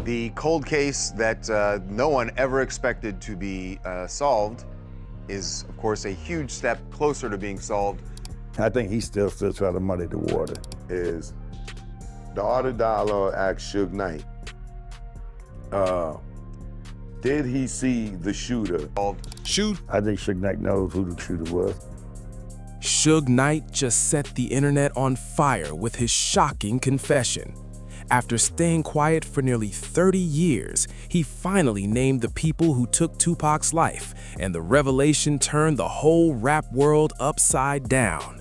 The cold case that no one ever expected to be solved is, of course, a huge step closer to being solved. I think he still trying to muddy the water. Is the Art of Dialogue asked Suge Knight, did he see the shooter? I think Suge Knight knows who the shooter was. Suge Knight just set the internet on fire with his shocking confession. After staying quiet for nearly 30 years, he finally named the people who took Tupac's life, and the revelation turned the whole rap world upside down.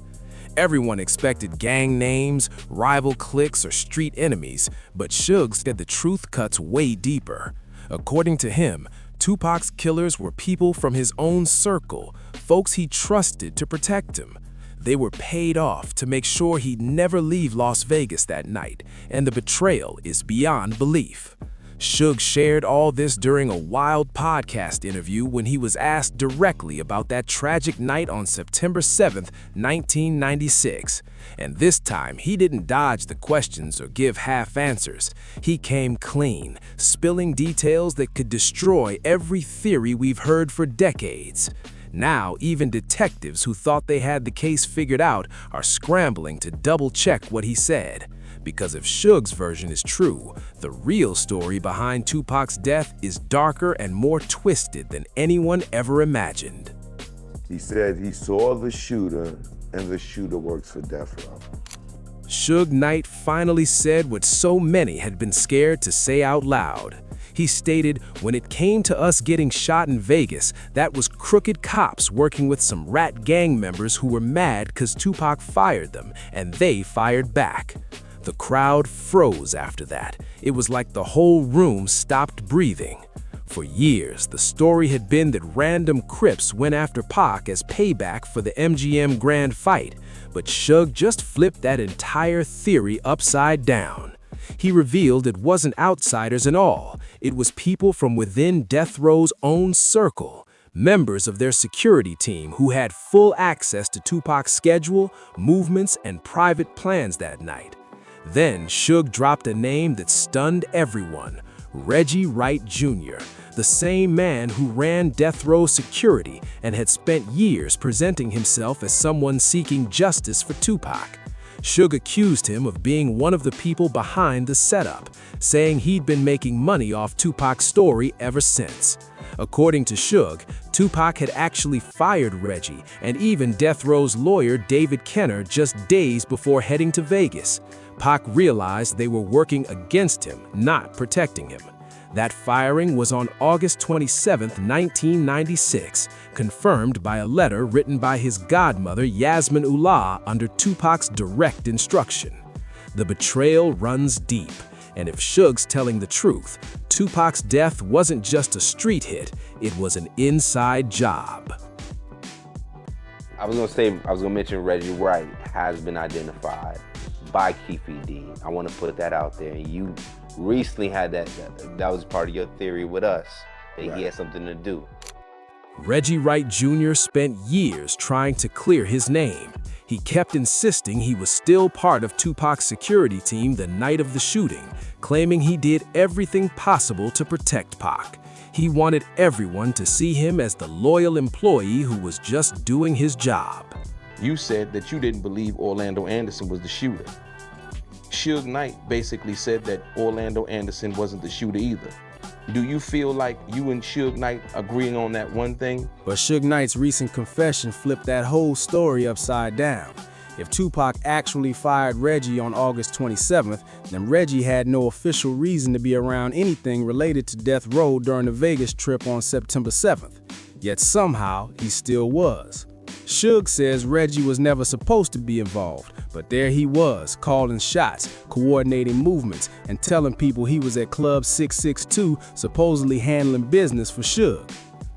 Everyone expected gang names, rival cliques, or street enemies, but Suge said the truth cuts way deeper. According to him, Tupac's killers were people from his own circle, folks he trusted to protect him. They were paid off to make sure he'd never leave Las Vegas that night, and the betrayal is beyond belief. Suge shared all this during a wild podcast interview when he was asked directly about that tragic night on September 7, 1996. And this time, he didn't dodge the questions or give half answers. He came clean, spilling details that could destroy every theory we've heard for decades. Now, even detectives who thought they had the case figured out are scrambling to double-check what he said. Because if Suge's version is true, the real story behind Tupac's death is darker and more twisted than anyone ever imagined. He said he saw the shooter, and the shooter works for Death Row. Suge Knight finally said what so many had been scared to say out loud. He stated, "When it came to us getting shot in Vegas, that was crooked cops working with some rat gang members who were mad because Tupac fired them, and they fired back." The crowd froze after that. It was like the whole room stopped breathing. For years, the story had been that random Crips went after Pac as payback for the MGM Grand fight, but Suge just flipped that entire theory upside down. He revealed it wasn't outsiders at all. It was people from within Death Row's own circle, members of their security team who had full access to Tupac's schedule, movements, and private plans that night. Then Suge dropped a name that stunned everyone: Reggie Wright Jr., the same man who ran Death Row security and had spent years presenting himself as someone seeking justice for Tupac. Suge accused him of being one of the people behind the setup, saying he'd been making money off Tupac's story ever since. According to Suge, Tupac had actually fired Reggie and even Death Row's lawyer David Kenner just days before heading to Vegas. Pac realized they were working against him, not protecting him. That firing was on August 27, 1996, confirmed by a letter written by his godmother Yasmin Ullah under Tupac's direct instruction. The betrayal runs deep, and if Suge's telling the truth, Tupac's death wasn't just a street hit, it was an inside job. I was gonna mention Reggie Wright has been identified by Keefe D. I want to put that out there. And you recently had that was part of your theory with us, that he had something to do. Reggie Wright Jr. spent years trying to clear his name. He kept insisting he was still part of Tupac's security team the night of the shooting, claiming he did everything possible to protect Pac. He wanted everyone to see him as the loyal employee who was just doing his job. You said that you didn't believe Orlando Anderson was the shooter. Suge Knight basically said that Orlando Anderson wasn't the shooter either. Do you feel like you and Suge Knight agreeing on that one thing? But Suge Knight's recent confession flipped that whole story upside down. If Tupac actually fired Reggie on August 27th, then Reggie had no official reason to be around anything related to Death Row during the Vegas trip on September 7th. Yet somehow, he still was. Suge says Reggie was never supposed to be involved, but there he was, calling shots, coordinating movements, and telling people he was at Club 662, supposedly handling business for Suge.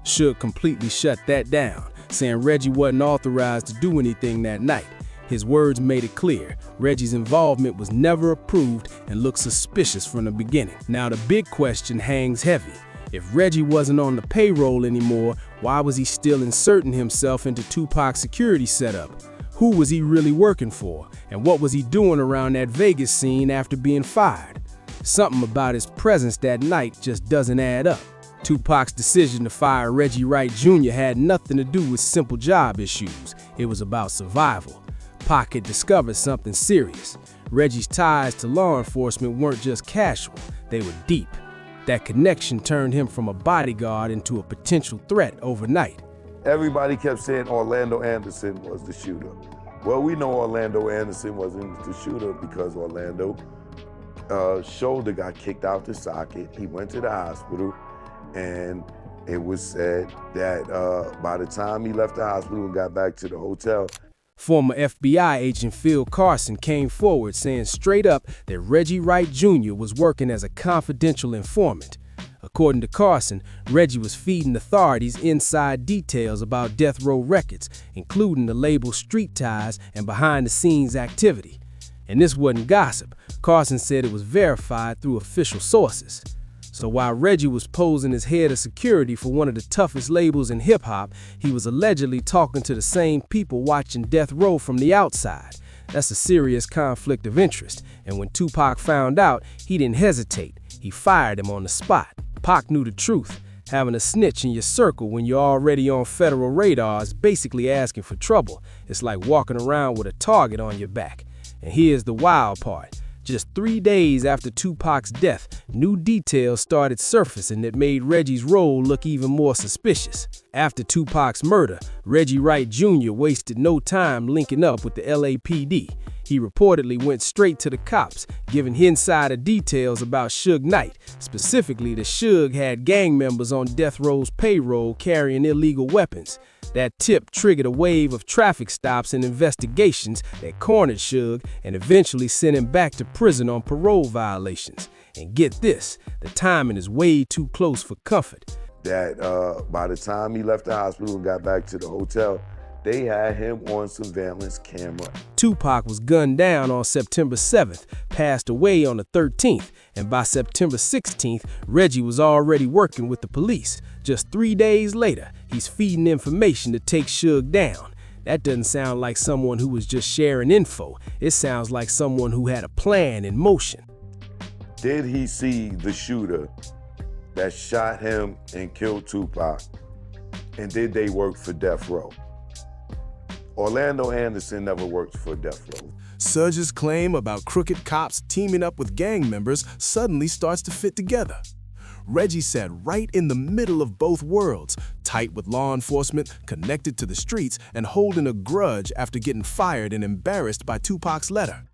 Suge completely shut that down, saying Reggie wasn't authorized to do anything that night. His words made it clear, Reggie's involvement was never approved and looked suspicious from the beginning. Now the big question hangs heavy. If Reggie wasn't on the payroll anymore, why was he still inserting himself into Tupac's security setup? Who was he really working for? And what was he doing around that Vegas scene after being fired? Something about his presence that night just doesn't add up. Tupac's decision to fire Reggie Wright Jr. had nothing to do with simple job issues. It was about survival. Pac had discovered something serious. Reggie's ties to law enforcement weren't just casual, they were deep. That connection turned him from a bodyguard into a potential threat overnight. Everybody kept saying Orlando Anderson was the shooter. Well, we know Orlando Anderson wasn't the shooter because Orlando's shoulder got kicked out the socket. He went to the hospital, and it was said that by the time he left the hospital and got back to the hotel, Former FBI agent Phil Carson came forward saying straight up that Reggie Wright Jr. was working as a confidential informant. According to Carson, Reggie was feeding authorities inside details about death row records, including the label Street Ties and behind-the-scenes activity. And this wasn't gossip. Carson said it was verified through official sources. So while Reggie was posing as head of security for one of the toughest labels in hip-hop, he was allegedly talking to the same people watching death row from the outside. That's a serious conflict of interest, and when Tupac found out, he didn't hesitate. He fired him on the spot. Pac knew the truth. Having a snitch in your circle when you're already on federal radar is basically asking for trouble. It's like walking around with a target on your back. And here's the wild part. Just 3 days after Tupac's death, new details started surfacing that made Reggie's role look even more suspicious. After Tupac's murder, Reggie Wright Jr. wasted no time linking up with the LAPD. He reportedly went straight to the cops, giving insider details about Suge Knight, specifically that Suge had gang members on death row's payroll carrying illegal weapons. That tip triggered a wave of traffic stops and investigations that cornered Suge and eventually sent him back to prison on parole violations. And get this, the timing is way too close for comfort. that by the time he left the hospital and got back to the hotel, they had him on surveillance camera. Tupac was gunned down on September 7th, passed away on the 13th, and by September 16th, Reggie was already working with the police. Just 3 days later, he's feeding information to take Suge down. That doesn't sound like someone who was just sharing info. It sounds like someone who had a plan in motion. Did he see the shooter that shot him and killed Tupac? And did they work for Death Row? Orlando Anderson never worked for Death Row. Suge's claim about crooked cops teaming up with gang members suddenly starts to fit together. Reggie sat right in the middle of both worlds, tight with law enforcement, connected to the streets, and holding a grudge after getting fired and embarrassed by Tupac's letter.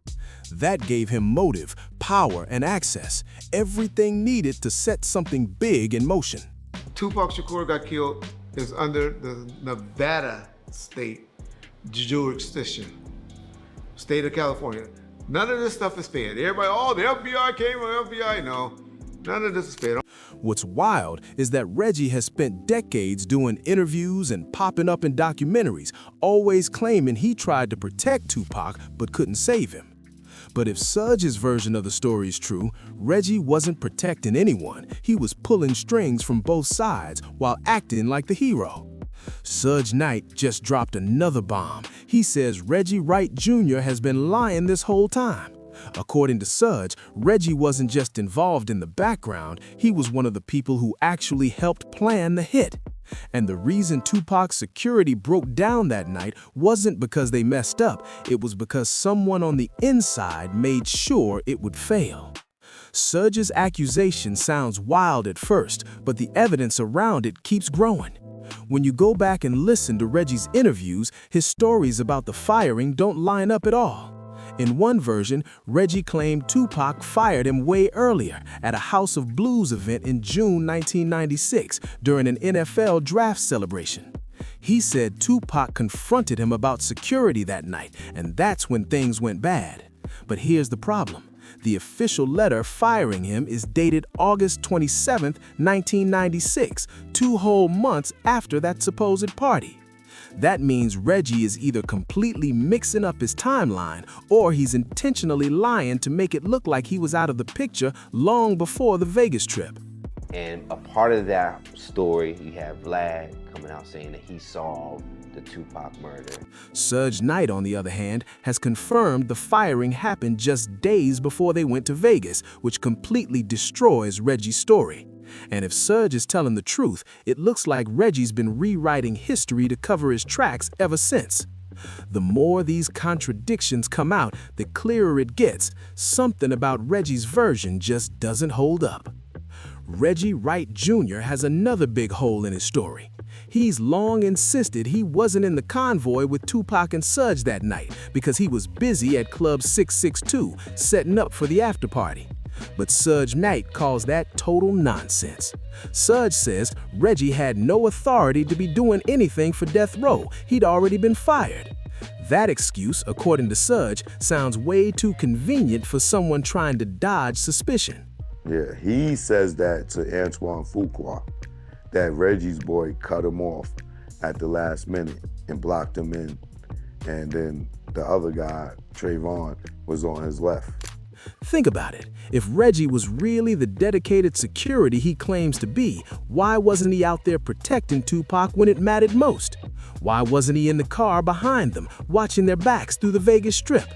That gave him motive, power, and access, everything needed to set something big in motion. Tupac Shakur got killed is under the Nevada state jurisdiction, state of California. None of this stuff is fair. Everybody, oh, the FBI came, or FBI, no. None of this is fair. What's wild is that Reggie has spent decades doing interviews and popping up in documentaries, always claiming he tried to protect Tupac but couldn't save him. But if Suge's version of the story is true, Reggie wasn't protecting anyone. He was pulling strings from both sides while acting like the hero. Suge Knight just dropped another bomb. He says Reggie Wright Jr. has been lying this whole time. According to Suge, Reggie wasn't just involved in the background, he was one of the people who actually helped plan the hit. And the reason Tupac's security broke down that night wasn't because they messed up, it was because someone on the inside made sure it would fail. Suge's accusation sounds wild at first, but the evidence around it keeps growing. When you go back and listen to Reggie's interviews, his stories about the firing don't line up at all. In one version, Reggie claimed Tupac fired him way earlier at a House of Blues event in June 1996 during an NFL draft celebration. He said Tupac confronted him about security that night, and that's when things went bad. But here's the problem. The official letter firing him is dated August 27, 1996, 2 whole months after that supposed party. That means Reggie is either completely mixing up his timeline or he's intentionally lying to make it look like he was out of the picture long before the Vegas trip. And a part of that story, you have Vlad coming out saying that he saw the Tupac murder. Suge Knight, on the other hand, has confirmed the firing happened just days before they went to Vegas, which completely destroys Reggie's story. And if Suge is telling the truth, it looks like Reggie's been rewriting history to cover his tracks ever since. The more these contradictions come out, the clearer it gets. Something about Reggie's version just doesn't hold up. Reggie Wright Jr. has another big hole in his story. He's long insisted he wasn't in the convoy with Tupac and Suge that night because he was busy at Club 662 setting up for the after party. But Suge Knight calls that total nonsense. Suge says Reggie had no authority to be doing anything for death row. He'd already been fired. That excuse, according to Suge, sounds way too convenient for someone trying to dodge suspicion. Yeah, he says that to Antoine Fuqua, that Reggie's boy cut him off at the last minute and blocked him in, and then the other guy, Trayvon, was on his left. Think about it. If Reggie was really the dedicated security he claims to be, why wasn't he out there protecting Tupac when it mattered most? Why wasn't he in the car behind them, watching their backs through the Vegas Strip?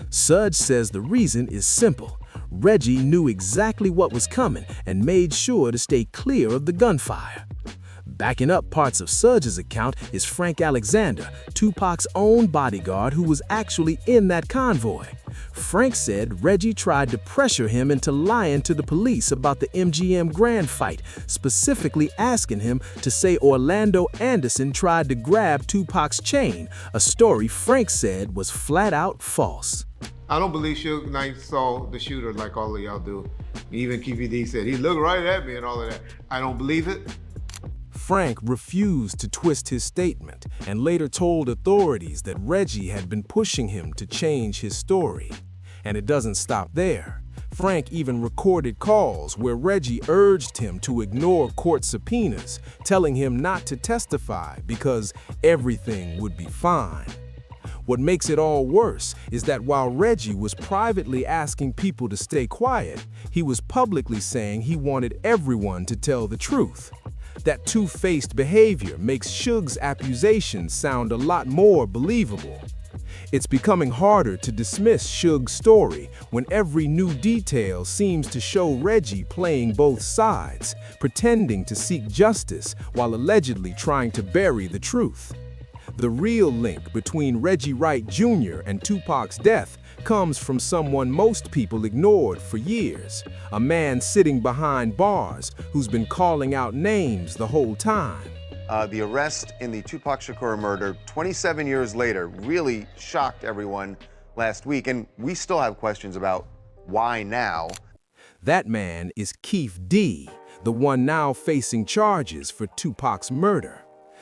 Suge says the reason is simple. Reggie knew exactly what was coming and made sure to stay clear of the gunfire. Backing up parts of Suge's account is Frank Alexander, Tupac's own bodyguard who was actually in that convoy. Frank said Reggie tried to pressure him into lying to the police about the MGM Grand fight, specifically asking him to say Orlando Anderson tried to grab Tupac's chain, a story Frank said was flat out false. I don't believe Suge Knight saw the shooter like all of y'all do. Even KPD said, he looked right at me and all of that. I don't believe it. Frank refused to twist his statement and later told authorities that Reggie had been pushing him to change his story. And it doesn't stop there. Frank even recorded calls where Reggie urged him to ignore court subpoenas, telling him not to testify because everything would be fine. What makes it all worse is that while Reggie was privately asking people to stay quiet, he was publicly saying he wanted everyone to tell the truth. That two-faced behavior makes Suge's accusations sound a lot more believable. It's becoming harder to dismiss Suge's story when every new detail seems to show Reggie playing both sides, pretending to seek justice while allegedly trying to bury the truth. The real link between Reggie Wright Jr. and Tupac's death comes from someone most people ignored for years, a man sitting behind bars who's been calling out names the whole time. The arrest in the Tupac Shakur murder 27 years later really shocked everyone last week, and we still have questions about why now. That man is Keith D., the one now facing charges for Tupac's murder.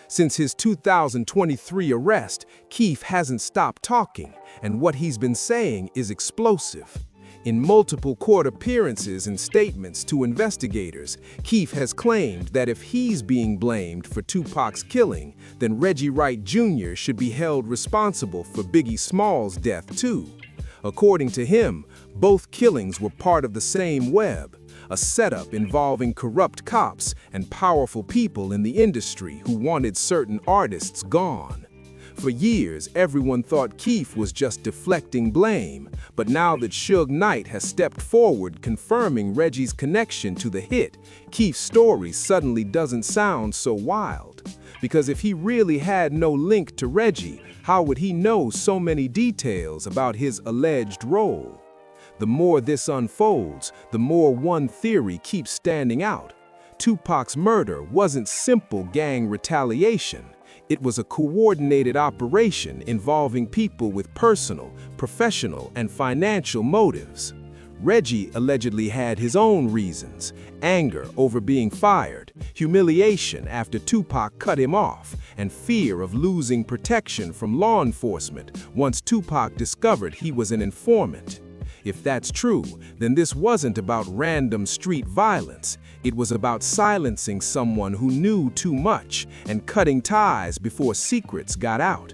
Since his 2023 arrest, Keith hasn't stopped talking, and what he's been saying is explosive. In multiple court appearances and statements to investigators, Keith has claimed that if he's being blamed for Tupac's killing, then Reggie Wright Jr. should be held responsible for Biggie Small's death too. According to him, both killings were part of the same web, a setup involving corrupt cops and powerful people in the industry who wanted certain artists gone. For years, everyone thought Keith was just deflecting blame, but now that Suge Knight has stepped forward confirming Reggie's connection to the hit, Keith's story suddenly doesn't sound so wild. Because if he really had no link to Reggie, how would he know so many details about his alleged role? The more this unfolds, the more one theory keeps standing out. Tupac's murder wasn't simple gang retaliation. It was a coordinated operation involving people with personal, professional, and financial motives. Reggie allegedly had his own reasons: anger over being fired, humiliation after Tupac cut him off, and fear of losing protection from law enforcement once Tupac discovered he was an informant. If that's true, then this wasn't about random street violence. It was about silencing someone who knew too much and cutting ties before secrets got out.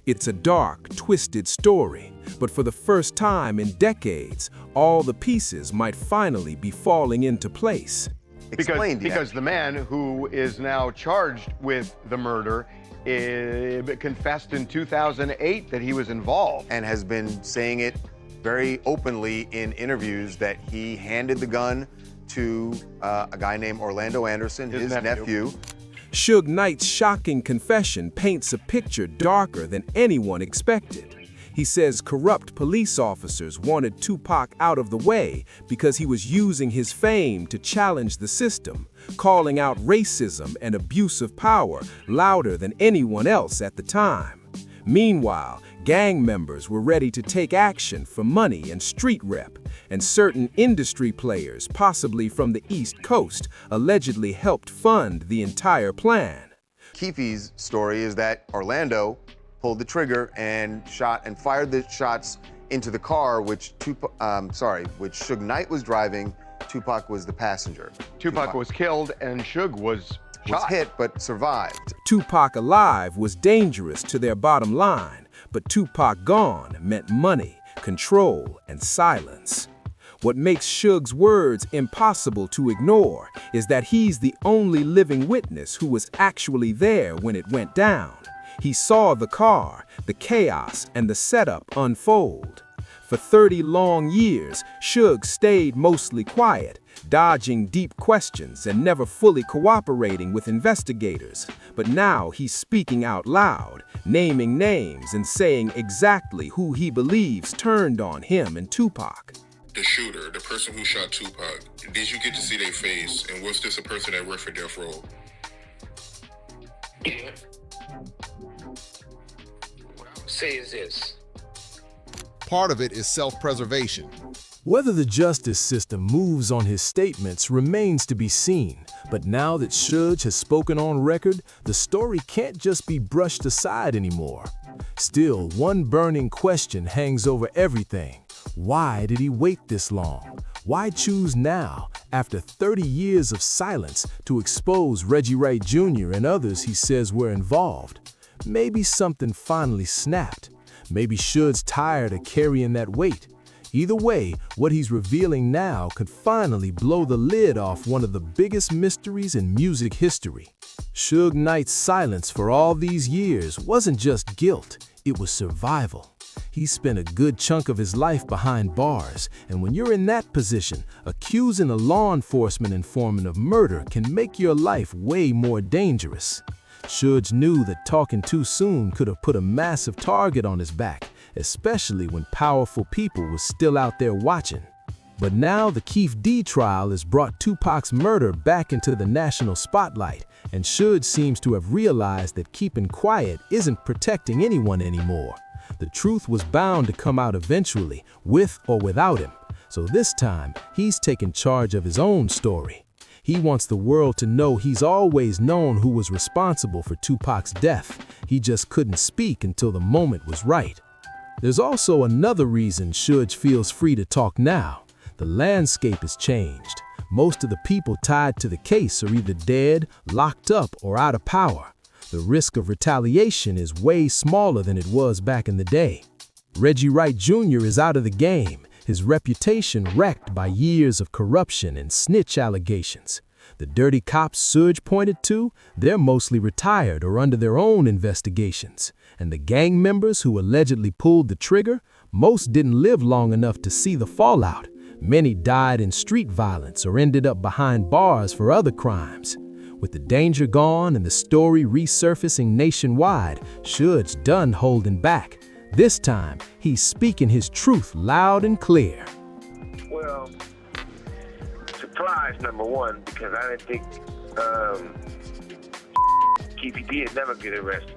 It's a dark, twisted story, but for the first time in decades, all the pieces might finally be falling into place. explained yet. Because the man who is now charged with the murder confessed in 2008 that he was involved. And has been saying it very openly in interviews that he handed the gun to a guy named Orlando Anderson, his nephew. Suge Knight's shocking confession paints a picture darker than anyone expected. He says corrupt police officers wanted Tupac out of the way because he was using his fame to challenge the system, calling out racism and abuse of power louder than anyone else at the time. Meanwhile, gang members were ready to take action for money and street rep, and certain industry players, possibly from the East Coast, allegedly helped fund the entire plan. Keefe's story is that Orlando pulled the trigger and shot and fired the shots into the car, which Suge Knight was driving. Tupac was the passenger. Tupac was killed and Suge was shot. Was hit but survived. Tupac alive was dangerous to their bottom line, but Tupac gone meant money, control, and silence. What makes Suge's words impossible to ignore is that he's the only living witness who was actually there when it went down. He saw the car, the chaos, and the setup unfold. For 30 long years, Suge stayed mostly quiet, dodging deep questions and never fully cooperating with investigators. But now he's speaking out loud, naming names and saying exactly who he believes turned on him and Tupac. The shooter, the person who shot Tupac, did you get to see their face? And was this a person that worked for Death Row? What I would say is this. Part of it is self-preservation. Whether the justice system moves on his statements remains to be seen, but now that Suge has spoken on record, the story can't just be brushed aside anymore. Still, one burning question hangs over everything. Why did he wait this long? Why choose now, after 30 years of silence, to expose Reggie Wright Jr. and others he says were involved? Maybe something finally snapped. Maybe Suge's tired of carrying that weight. Either way, what he's revealing now could finally blow the lid off one of the biggest mysteries in music history. Suge Knight's silence for all these years wasn't just guilt, it was survival. He spent a good chunk of his life behind bars, and when you're in that position, accusing a law enforcement informant of murder can make your life way more dangerous. Suge knew that talking too soon could have put a massive target on his back, especially when powerful people were still out there watching. But now the Keefe D trial has brought Tupac's murder back into the national spotlight, and Suge seems to have realized that keeping quiet isn't protecting anyone anymore. The truth was bound to come out eventually, with or without him. So this time, he's taken charge of his own story. He wants the world to know he's always known who was responsible for Tupac's death. He just couldn't speak until the moment was right. There's also another reason Suge feels free to talk now. The landscape has changed. Most of the people tied to the case are either dead, locked up, or out of power. The risk of retaliation is way smaller than it was back in the day. Reggie Wright Jr. is out of the game, his reputation wrecked by years of corruption and snitch allegations. The dirty cops Suge pointed to, they're mostly retired or under their own investigations. And the gang members who allegedly pulled the trigger, most didn't live long enough to see the fallout. Many died in street violence or ended up behind bars for other crimes. With the danger gone and the story resurfacing nationwide, Suge's done holding back. This time, he's speaking his truth loud and clear. Well, surprise number one, because I didn't think Keefe did never get arrested.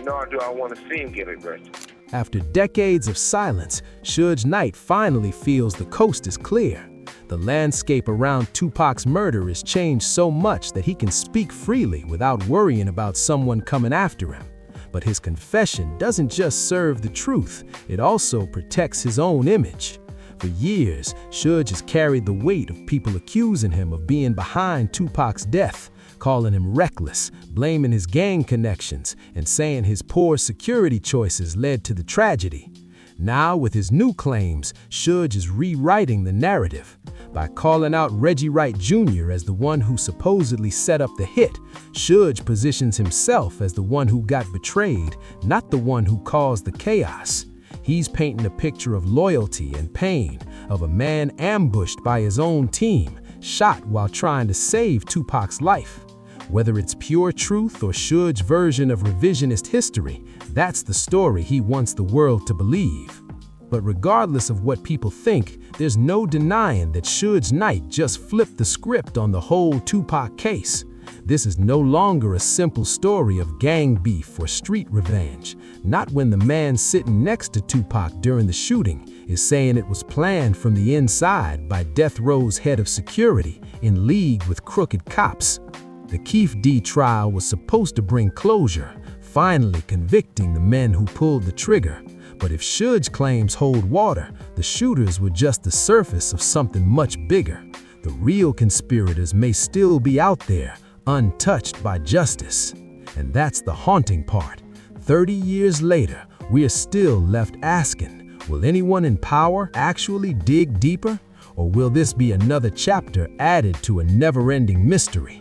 Nor do I want to see him get arrested. After decades of silence, Suge Knight finally feels the coast is clear. The landscape around Tupac's murder has changed so much that he can speak freely without worrying about someone coming after him. But his confession doesn't just serve the truth, it also protects his own image. For years, Suge has carried the weight of people accusing him of being behind Tupac's death, calling him reckless, blaming his gang connections, and saying his poor security choices led to the tragedy. Now, with his new claims, Suge is rewriting the narrative. By calling out Reggie Wright Jr. as the one who supposedly set up the hit, Suge positions himself as the one who got betrayed, not the one who caused the chaos. He's painting a picture of loyalty and pain, of a man ambushed by his own team, shot while trying to save Tupac's life. Whether it's pure truth or Suge's version of revisionist history, that's the story he wants the world to believe. But regardless of what people think, there's no denying that Suge Knight just flipped the script on the whole Tupac case. This is no longer a simple story of gang beef or street revenge, not when the man sitting next to Tupac during the shooting is saying it was planned from the inside by Death Row's head of security in league with crooked cops. The Keefe D trial was supposed to bring closure, finally convicting the men who pulled the trigger. But if Suge's claims hold water, the shooters were just the surface of something much bigger. The real conspirators may still be out there, untouched by justice. And that's the haunting part. 30 years later, we are still left asking, will anyone in power actually dig deeper? Or will this be another chapter added to a never-ending mystery?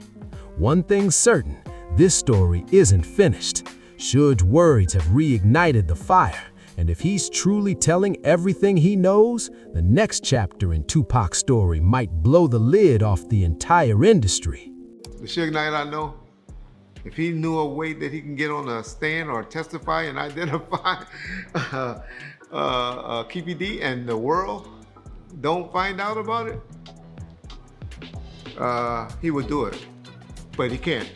One thing's certain, this story isn't finished. Suge's words have reignited the fire, and if he's truly telling everything he knows, the next chapter in Tupac's story might blow the lid off the entire industry. The Suge Knight I know, if he knew a way that he can get on a stand or testify and identify KPD and the world don't find out about it, he would do it. But he can't.